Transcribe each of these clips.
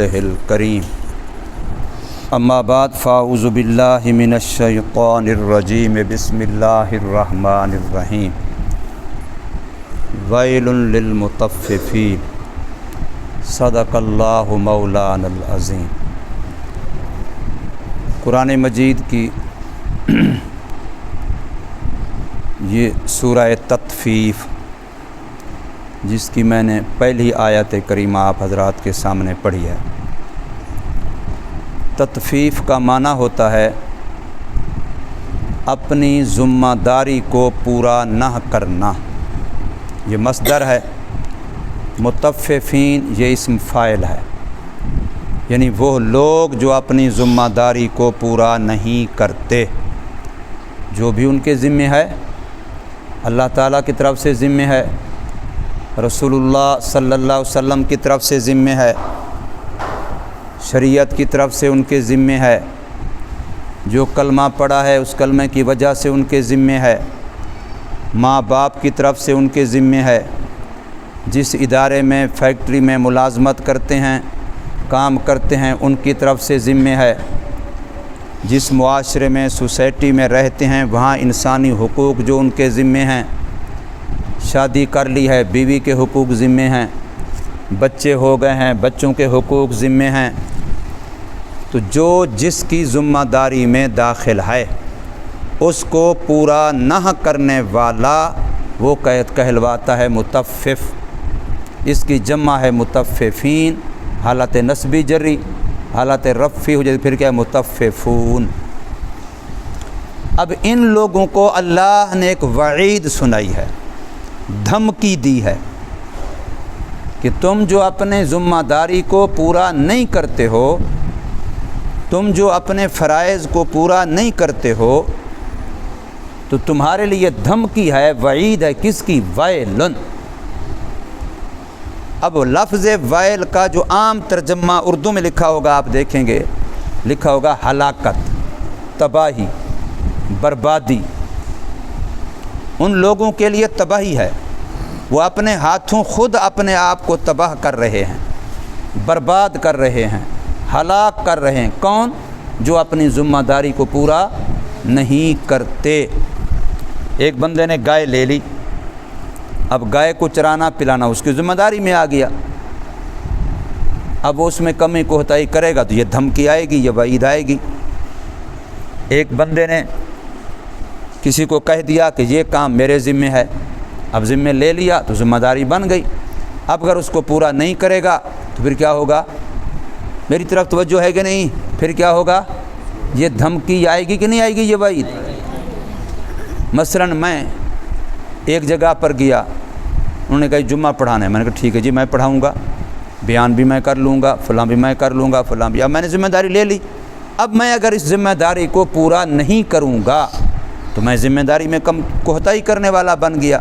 وجهه الكريم اما بعد فاعوذ بالله من الشيطان الرجيم بسم الله الرحمن الرحيم ويل للمطففين صدق الله مولانا العظيم۔ قرآن مجید کی یہ سورہ تطفیف جس کی میں نے پہلی آیت کریمہ آپ حضرات کے سامنے پڑھی ہے۔ تطفیف کا معنی ہوتا ہے اپنی ذمہ داری کو پورا نہ کرنا، یہ مصدر ہے۔ مطففین یہ اسم فاعل ہے، یعنی وہ لوگ جو اپنی ذمہ داری کو پورا نہیں کرتے، جو بھی ان کے ذمہ ہے اللہ تعالیٰ کی طرف سے ذمہ ہے، رسول اللہ صلی اللہ علیہ وسلم کی طرف سے ذمہ ہے، شریعت کی طرف سے ان کے ذمہ ہے، جو کلمہ پڑھا ہے اس کلمے کی وجہ سے ان کے ذمہ ہے، ماں باپ کی طرف سے ان کے ذمہ ہے، جس ادارے میں فیکٹری میں ملازمت کرتے ہیں کام کرتے ہیں ان کی طرف سے ذمہ ہے، جس معاشرے میں سوسائٹی میں رہتے ہیں وہاں انسانی حقوق جو ان کے ذمہ ہیں، شادی کر لی ہے بیوی کے حقوق ذمہ ہیں، بچے ہو گئے ہیں بچوں کے حقوق ذمہ ہیں۔ تو جو جس کی ذمہ داری میں داخل ہے اس کو پورا نہ کرنے والا وہ کہلواتا ہے مطفف۔ اس کی جمع ہے مطففین، حالت نسبی جری، حالت رفعی ہو جائے پھر کیا ہے مطففون۔ اب ان لوگوں کو اللہ نے ایک وعید سنائی ہے، دھمکی دی ہے کہ تم جو اپنے ذمہ داری کو پورا نہیں کرتے ہو، تم جو اپنے فرائض کو پورا نہیں کرتے ہو تو تمہارے لیے دھمکی ہے، وعید ہے۔ کس کی؟ ویلن۔ اب لفظ ویل کا جو عام ترجمہ اردو میں لکھا ہوگا آپ دیکھیں گے، لکھا ہوگا ہلاکت، تباہی، بربادی۔ ان لوگوں کے لیے تباہی ہے، وہ اپنے ہاتھوں خود اپنے آپ کو تباہ کر رہے ہیں، برباد کر رہے ہیں، ہلاک کر رہے ہیں۔ کون؟ جو اپنی ذمہ داری کو پورا نہیں کرتے۔ ایک بندے نے گائے لے لی، اب گائے کو چرانا پلانا اس کی ذمہ داری میں آ گیا، اب وہ اس میں کمی کوتاہی کرے گا تو یہ دھمکی آئے گی، یہ وعید آئے گی۔ ایک بندے نے کسی کو کہہ دیا کہ یہ کام میرے ذمہ ہے، اب ذمہ لے لیا تو ذمہ داری بن گئی۔ اب اگر اس کو پورا نہیں کرے گا تو پھر کیا ہوگا؟ میری طرف توجہ ہے کہ نہیں؟ پھر کیا ہوگا؟ یہ دھمکی آئے گی کہ نہیں آئے گی؟ یہ وعید۔ مثلاً میں ایک جگہ پر گیا، انہوں نے کہا جمعہ پڑھانا ہے، میں نے کہا ٹھیک ہے جی میں پڑھاؤں گا، بیان بھی میں کر لوں گا، فلاں بھی میں کر لوں گا، فلاں بھی۔ اب میں نے ذمہ داری لے لی، اب میں اگر اس ذمہ داری کو پورا نہیں کروں گا تو میں ذمہ داری میں کم کوتاہی کرنے والا بن گیا۔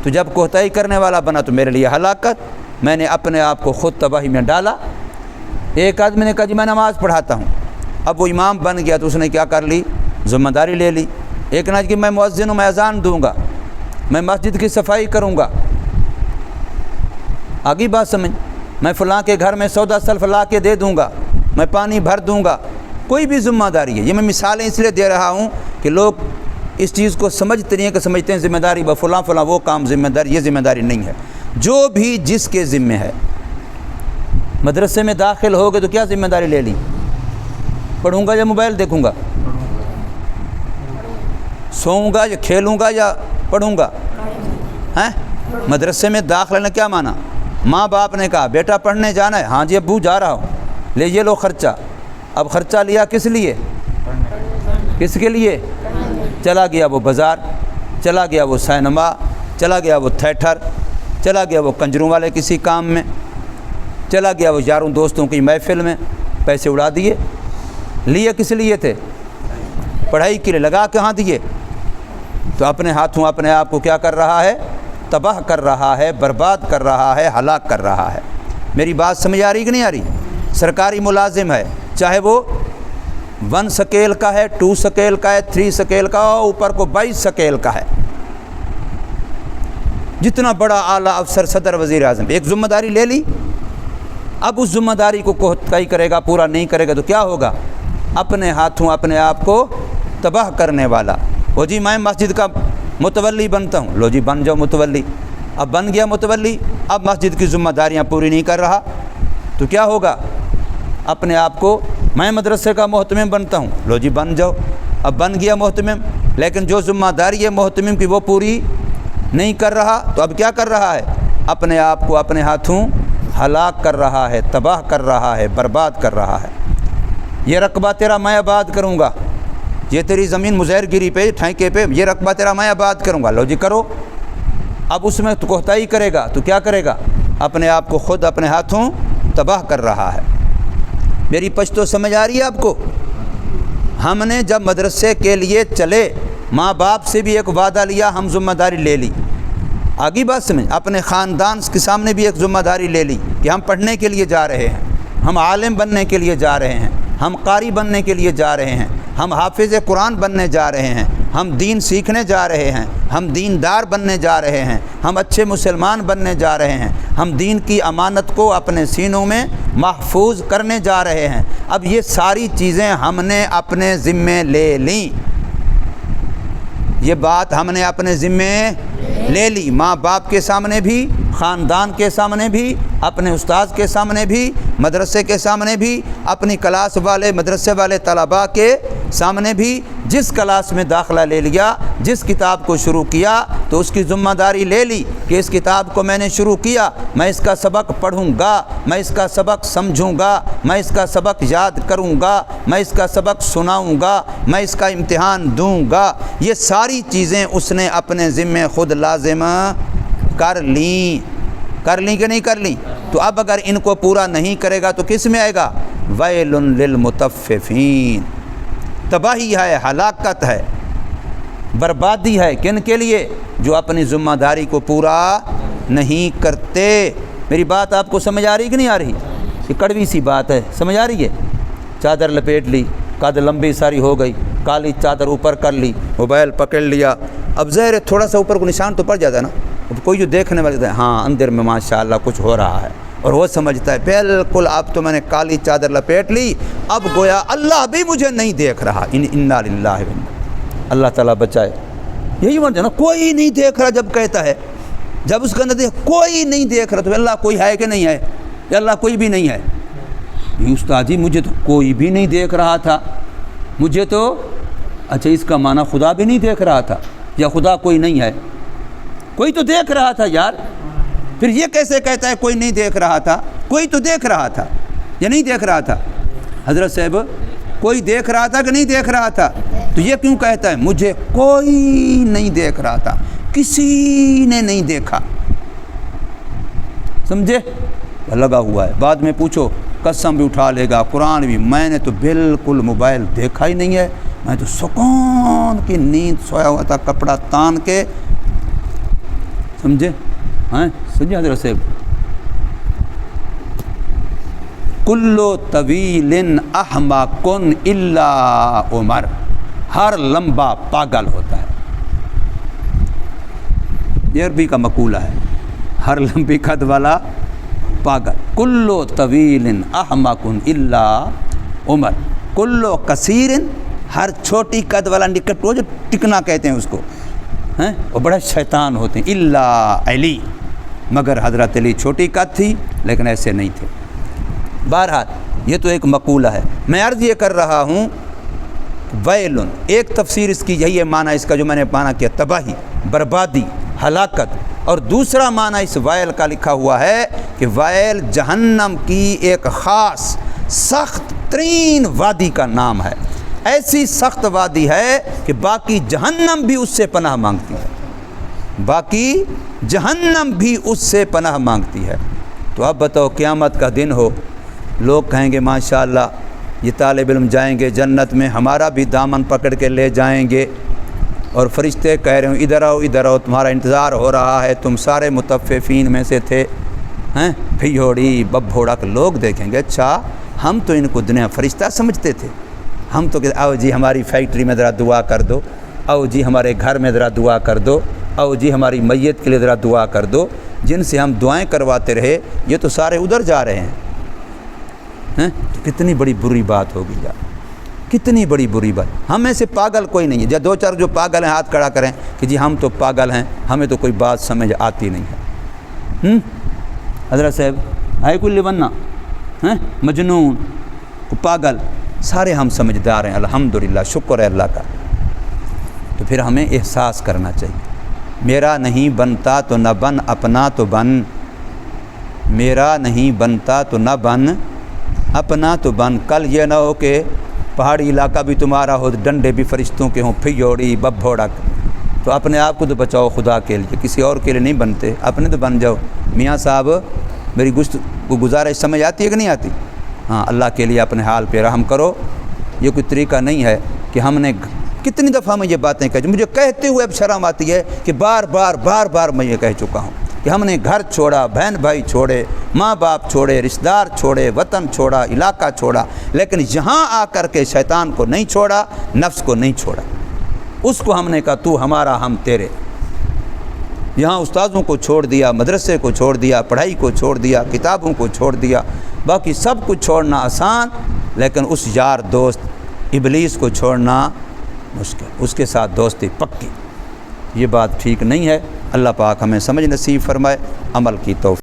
تو جب کوتاہی کرنے والا بنا تو میرے لیے ہلاکت، میں نے اپنے آپ کو خود تباہی میں ڈالا۔ ایک آدمی نے کہا جی میں نماز پڑھاتا ہوں، اب وہ امام بن گیا تو اس نے کیا کر لی؟ ذمہ داری لے لی۔ ایک نے کہ میں مؤذن ہوں، میں اذان دوں گا، میں مسجد کی صفائی کروں گا، آگی بات سمجھ، میں فلاں کے گھر میں سودا سلف لا کے دے دوں گا، میں پانی بھر دوں گا، کوئی بھی ذمہ داری ہے۔ یہ میں مثالیں اس لیے دے رہا ہوں کہ لوگ اس چیز کو سمجھتے نہیں ہیں، کہ سمجھتے ہیں ذمہ داری فلاں فلاں وہ کام ذمہ داری، یہ ذمہ داری نہیں ہے۔ جو بھی جس کے ذمہ ہے، مدرسے میں داخل ہو گئے تو کیا ذمہ داری لے لی؟ پڑھوں گا یا موبائل دیکھوں گا؟ سوؤں گا یا کھیلوں گا یا پڑھوں گا؟ ہیں؟ مدرسے میں داخلہ نے کیا مانا؟ ماں باپ نے کہا بیٹا پڑھنے جانا ہے، ہاں جی ابو جا رہا ہوں، لے یہ لو خرچہ۔ اب خرچہ لیا کس لیے؟ کس کے لیے؟ چلا گیا وہ بازار، چلا گیا وہ سینما، چلا گیا وہ تھیٹر، چلا گیا وہ کنجروں والے کسی کام میں، چلا گیا وہ یاروں دوستوں کی محفل میں، پیسے اڑا دیے۔ لیے کس لیے تھے؟ پڑھائی کے لیے، لگا کہاں دیے؟ تو اپنے ہاتھوں اپنے آپ کو کیا کر رہا ہے؟ تباہ کر رہا ہے، برباد کر رہا ہے، ہلاک کر رہا ہے۔ میری بات سمجھ آ رہی کہ نہیں آ رہی؟ سرکاری ملازم ہے، چاہے وہ 1 سکیل کا ہے، 2 سکیل کا ہے، 3 سکیل کا ہو، اوپر کو 22 سکیل کا ہے، جتنا بڑا اعلیٰ افسر صدر وزیر اعظم، ایک ذمہ داری لے لی، اب اس ذمہ داری کو کوتاہی کرے گا، پورا نہیں کرے گا تو کیا ہوگا؟ اپنے ہاتھوں اپنے آپ کو تباہ کرنے والا۔ وہ جی میں مسجد کا متولی بنتا ہوں، لو جی بن جاؤ متولی۔ اب بن گیا متولی، اب مسجد کی ذمہ داریاں پوری نہیں کر رہا تو کیا ہوگا؟ اپنے آپ کو میں مدرسے کا محتمم بنتا ہوں، لو جی بن جاؤ۔ اب بن گیا محتمم، لیکن جو ذمہ داری ہے محتمم کی وہ پوری نہیں کر رہا تو اب کیا کر رہا ہے؟ اپنے آپ کو اپنے ہاتھوں ہلاک کر رہا ہے، تباہ کر رہا ہے، برباد کر رہا ہے۔ یہ رقبہ تیرا میں آباد کروں گا، یہ تیری زمین مزیر گیری پہ ٹھیکے پہ یہ رقبہ تیرا میں آباد کروں گا، لو جی کرو۔ اب اس میں تو کوتاہی کرے گا تو کیا کرے گا؟ اپنے آپ کو خود اپنے ہاتھوں تباہ کر رہا ہے۔ میری پشتو سمجھ آ رہی ہے آپ کو؟ ہم نے جب مدرسے کے لیے چلے، ماں باپ سے بھی ایک وعدہ لیا، ہم ذمہ داری لے لی۔ آگی بات سمجھ، اپنے خاندان کے سامنے بھی ایک ذمہ داری لے لی کہ ہم پڑھنے کے لیے جا رہے ہیں، ہم عالم بننے کے لیے جا رہے ہیں، ہم قاری بننے کے لیے جا رہے ہیں، ہم حافظ قرآن بننے جا رہے ہیں، ہم دین سیکھنے جا رہے ہیں، ہم دیندار بننے جا رہے ہیں، ہم اچھے مسلمان بننے جا رہے ہیں، ہم دین کی امانت کو اپنے سینوں میں محفوظ کرنے جا رہے ہیں۔ اب یہ ساری چیزیں ہم نے اپنے ذمے لے لیں، یہ بات ہم نے اپنے ذمے لے لی، ماں باپ کے سامنے بھی، خاندان کے سامنے بھی، اپنے استاذ کے سامنے بھی، مدرسے کے سامنے بھی، اپنی کلاس والے مدرسے والے طلباء کے سامنے بھی۔ جس کلاس میں داخلہ لے لیا، جس کتاب کو شروع کیا تو اس کی ذمہ داری لے لی کہ اس کتاب کو میں نے شروع کیا، میں اس کا سبق پڑھوں گا، میں اس کا سبق سمجھوں گا، میں اس کا سبق یاد کروں گا، میں اس کا سبق سناؤں گا، میں اس کا امتحان دوں گا۔ یہ ساری چیزیں اس نے اپنے ذمے خود لازم کر لیں کہ نہیں کر لیں؟ تو اب اگر ان کو پورا نہیں کرے گا تو کس میں آئے گا؟ ویل للمطففین، تباہی ہے، ہلاکت ہے، بربادی ہے۔ کن کے لیے؟ جو اپنی ذمہ داری کو پورا نہیں کرتے۔ میری بات آپ کو سمجھ آ رہی کہ نہیں آ رہی؟ یہ کڑوی سی بات ہے، سمجھ آ رہی ہے؟ چادر لپیٹ لی، قد لمبی ساری ہو گئی، کالی چادر اوپر کر لی، موبائل پکڑ لیا، اب ظاہر ہے تھوڑا سا اوپر کو نشان تو پڑ جاتا ہے نا، اب کوئی جو دیکھنے والا ہے ہاں اندر میں ماشاءاللہ کچھ ہو رہا ہے، اور وہ سمجھتا ہے بالکل اب تو میں نے کالی چادر لپیٹ لی، اب گویا اللہ بھی مجھے نہیں دیکھ رہا۔ انا للہ و انا، اللہ تعالیٰ بچائے۔ یہی بات ہے نا، کوئی نہیں دیکھ رہا جب کہتا ہے، جب اس کے اندر کوئی نہیں دیکھ رہا تو اللہ کوئی ہے کہ نہیں ہے؟ یا اللہ کوئی بھی نہیں ہے؟ یہ استاد جی مجھے تو کوئی بھی نہیں دیکھ رہا تھا، مجھے تو اچھا اس کا معنی خدا بھی نہیں دیکھ رہا تھا، یا خدا کوئی نہیں ہے؟ کوئی تو دیکھ رہا تھا یار، پھر یہ کیسے کہتا ہے کوئی نہیں دیکھ رہا تھا؟ کوئی تو دیکھ رہا تھا یا نہیں دیکھ رہا تھا؟ حضرت صاحب کوئی دیکھ رہا تھا کہ نہیں دیکھ رہا تھا؟ تو یہ کیوں کہتا ہے مجھے کوئی نہیں دیکھ رہا تھا، کسی نے نہیں دیکھا؟ سمجھے؟ لگا ہوا ہے، بعد میں پوچھو قسم بھی اٹھا لے گا، قرآن بھی، میں نے تو بالکل موبائل دیکھا ہی نہیں ہے، میں تو سکون کی نیند سویا ہوا تھا کپڑا تان کے۔ سمجھے؟ ہاں سمجھے حضرت صاحب؟ کلو طویل احمق الا عمر، ہر لمبا پاگل ہوتا ہے۔ یہ عربی کا مقولہ ہے، ہر لمبی قد والا پاگل۔ کلو طویل احمق الا عمر، کلو قصیر، ہر چھوٹی قد والا نکٹ، وہ جو ٹکنا کہتے ہیں اس کو، ہیں وہ بڑا شیطان ہوتے ہیں، الا علی، مگر حضرت علی چھوٹی قد تھی لیکن ایسے نہیں تھے۔ بہرحال یہ تو ایک مقولہ ہے، میں عرض یہ کر رہا ہوں ویل، ایک تفسیر اس کی یہی ہے، معنی اس کا جو میں نے معنی کیا تباہی، بربادی، ہلاکت، اور دوسرا معنی اس ویل کا لکھا ہوا ہے کہ ویل جہنم کی ایک خاص سخت ترین وادی کا نام ہے، ایسی سخت وادی ہے کہ باقی جہنم بھی اس سے پناہ مانگتی ہے، باقی جہنم بھی اس سے پناہ مانگتی ہے۔ تو اب بتاؤ قیامت کا دن ہو، لوگ کہیں گے ماشاءاللہ یہ طالب علم جائیں گے جنت میں، ہمارا بھی دامن پکڑ کے لے جائیں گے، اور فرشتے کہہ رہے ہوں ادھر آؤ تمہارا انتظار ہو رہا ہے، تم سارے متففین میں سے تھے، ہیں بھیوڑی ببھوڑا کے لوگ دیکھیں گے، اچھا ہم تو ان کو دنیا فرشتہ سمجھتے تھے، ہم تو کہتے آؤ جی ہماری فیکٹری میں ذرا دعا کر دو، آؤ جی ہمارے گھر میں ذرا دعا کر دو، آؤ جی ہماری میت کے لیے ذرا دعا کر دو، جن سے ہم دعائیں کرواتے رہے یہ تو سارے ادھر جا رہے ہیں، ہیں تو کتنی بڑی بری بات ہوگی یار، کتنی بڑی بری بات۔ ہم میں سے پاگل کوئی نہیں ہے، یا دو چار جو پاگل ہیں ہاتھ کھڑا کریں کہ جی ہم تو پاگل ہیں، ہمیں تو کوئی بات سمجھ آتی نہیں ہے۔ حضرت صاحب ہے کل بننا ہیں مجنون کو پاگل، سارے ہم سمجھدار ہیں الحمدللہ، شکر ہے اللہ کا۔ تو پھر ہمیں احساس کرنا چاہیے میرا نہیں بنتا تو نہ بن، اپنا تو بن، میرا نہیں بنتا تو نہ بن، اپنا تو بن۔ کل یہ نہ ہو کہ پہاڑی علاقہ بھی تمہارا ہو، ڈنڈے بھی فرشتوں کے ہوں، پھیوڑی ببھوڑک، تو اپنے آپ کو تو بچاؤ خدا کے لیے، کسی اور کے لیے نہیں بنتے، اپنے تو بن جاؤ۔ میاں صاحب میری گزارش سمجھ آتی ہے کہ نہیں آتی؟ ہاں، اللہ کے لیے اپنے حال پہ رحم کرو۔ یہ کوئی طریقہ نہیں ہے کہ ہم نے کتنی دفعہ میں یہ باتیں کہی، مجھے کہتے ہوئے اب شرم آتی ہے کہ بار بار میں یہ کہہ چکا ہوں کہ ہم نے گھر چھوڑا، بہن بھائی چھوڑے، ماں باپ چھوڑے، رشتہ دار چھوڑے، وطن چھوڑا، علاقہ چھوڑا، لیکن یہاں آ کر کے شیطان کو نہیں چھوڑا، نفس کو نہیں چھوڑا۔ اس کو ہم نے کہا تو ہمارا ہم تیرے۔ یہاں استاذوں کو چھوڑ دیا، مدرسے کو چھوڑ دیا، پڑھائی کو چھوڑ دیا، کتابوں کو چھوڑ دیا، باقی سب کچھ چھوڑنا آسان، لیکن اس یار دوست ابلیس کو چھوڑنا مشکل، اس کے ساتھ دوستی پکی۔ یہ بات ٹھیک نہیں ہے۔ اللہ پاک ہمیں سمجھ نصیب فرمائے، عمل کی توفیق۔